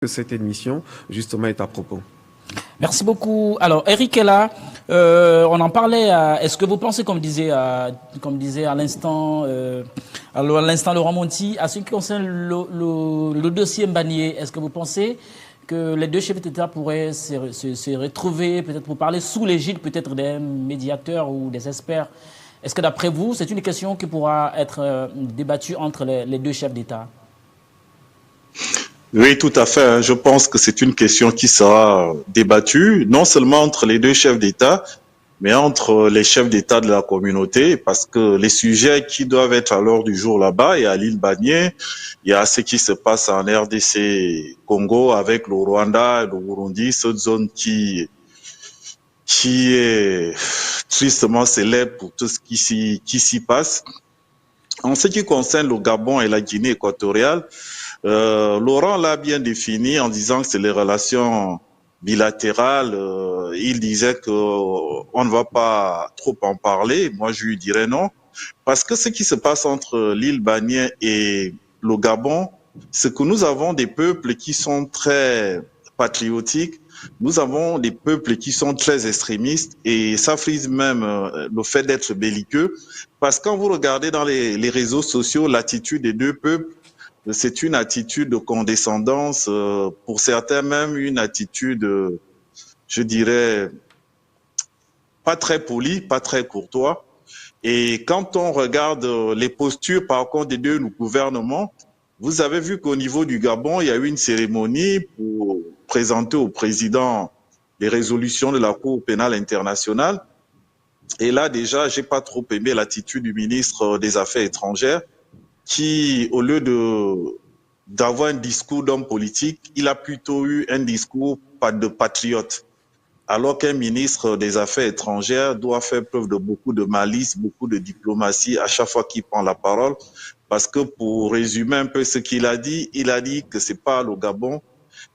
que cette émission, justement, est à propos. Merci beaucoup. Alors, Eric est là. On en parlait. Est-ce que vous pensez, comme disait à l'instant, Laurent Monti, à ce qui concerne le dossier Mbanié, est-ce que vous pensez que les deux chefs d'État pourraient se retrouver, peut-être pour parler sous l'égide peut-être des médiateurs ou des experts? Est-ce que d'après vous, c'est une question qui pourra être débattue entre les deux chefs d'État? Oui, tout à fait. Je pense que c'est une question qui sera débattue, non seulement entre les deux chefs d'État, mais entre les chefs d'État de la communauté, parce que les sujets qui doivent être à l'ordre du jour là-bas, et à l'île Banié, il y a ce qui se passe en RDC Congo avec le Rwanda et le Burundi, cette zone qui est tristement célèbre pour tout ce qui s'y passe. En ce qui concerne le Gabon et la Guinée équatoriale, Laurent l'a bien défini en disant que c'est les relations bilatérales. Il disait que on ne va pas trop en parler. Moi, je lui dirais non. Parce que ce qui se passe entre l'île Banié et le Gabon, c'est que nous avons des peuples qui sont très patriotiques. Nous avons des peuples qui sont très extrémistes et ça frise même le fait d'être belliqueux. Parce que quand vous regardez dans les réseaux sociaux l'attitude des deux peuples, c'est une attitude de condescendance, pour certains même une attitude, je dirais, pas très polie, pas très courtois. Et quand on regarde les postures, par contre, des deux gouvernements, vous avez vu qu'au niveau du Gabon, il y a eu une cérémonie pour présenter au président les résolutions de la Cour pénale internationale. Et là, déjà, j'ai pas trop aimé l'attitude du ministre des Affaires étrangères qui, au lieu d'avoir un discours d'homme politique, il a plutôt eu un discours de patriote. Alors qu'un ministre des Affaires étrangères doit faire preuve de beaucoup de malice, beaucoup de diplomatie à chaque fois qu'il prend la parole. Parce que pour résumer un peu ce qu'il a dit, il a dit que c'est pas le Gabon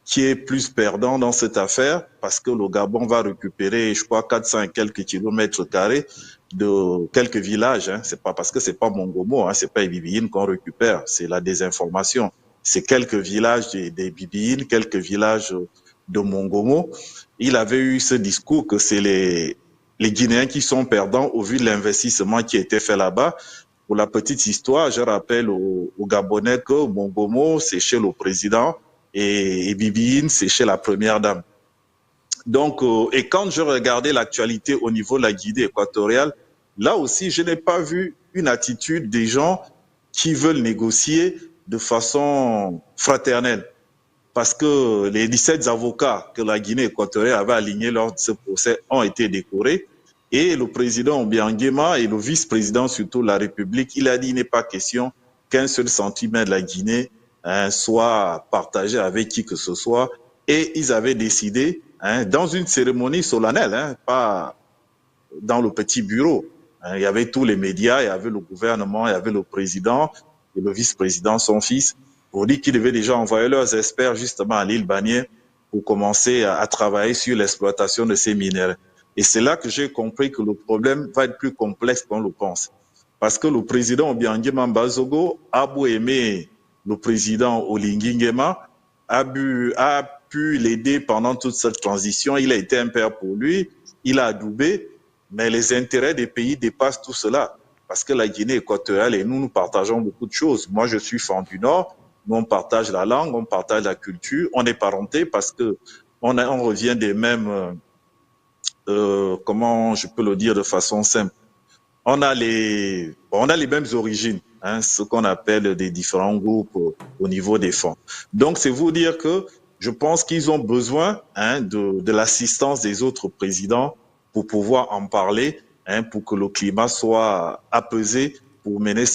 qui est plus perdant dans cette affaire, parce que le Gabon va récupérer, je crois, 400 et quelques kilomètres carrés de quelques villages. C'est pas parce que c'est pas Mongomo, c'est pas les Bibiyines qu'on récupère, c'est la désinformation. C'est quelques villages des Bibiyines, quelques villages de Mongomo. Il avait eu ce discours que c'est les Guinéens qui sont perdants au vu de l'investissement qui a été fait là-bas. Pour la petite histoire, je rappelle aux Gabonais que Mongomo, c'est chez le président, et Bibiyine, c'est chez la première dame. Donc, et quand je regardais l'actualité au niveau de la Guinée équatoriale, là aussi, je n'ai pas vu une attitude des gens qui veulent négocier de façon fraternelle. Parce que les 17 avocats que la Guinée équatoriale avait alignés lors de ce procès ont été décorés. Et le président Obiangema et le vice-président surtout de la République, il a dit qu'il n'est pas question qu'un seul centimètre de la Guinée soit partagé avec qui que ce soit. Et ils avaient décidé, dans une cérémonie solennelle, pas dans le petit bureau. Il y avait tous les médias, il y avait le gouvernement, il y avait le président et le vice-président, son fils, pour dire qu'ils devaient déjà envoyer leurs experts justement à l'île Banié pour commencer à travailler sur l'exploitation de ces minéraux. Et c'est là que j'ai compris que le problème va être plus complexe qu'on le pense. Parce que le président Obiangema Mbazogo a beau aimer le président Oligui Nguema, a pu l'aider pendant toute cette transition. Il a été un père pour lui, il a adoubé, mais les intérêts des pays dépassent tout cela. Parce que la Guinée équatoriale et nous partageons beaucoup de choses. Moi, je suis fan du Nord. Nous, on partage la langue, on partage la culture. On est parenté parce que on revient des mêmes, comment je peux le dire de façon simple. On a les mêmes origines, ce qu'on appelle des différents groupes au niveau des fonds. Donc, c'est vous dire que je pense qu'ils ont besoin de l'assistance des autres présidents pour pouvoir en parler, pour que le climat soit apaisé pour mener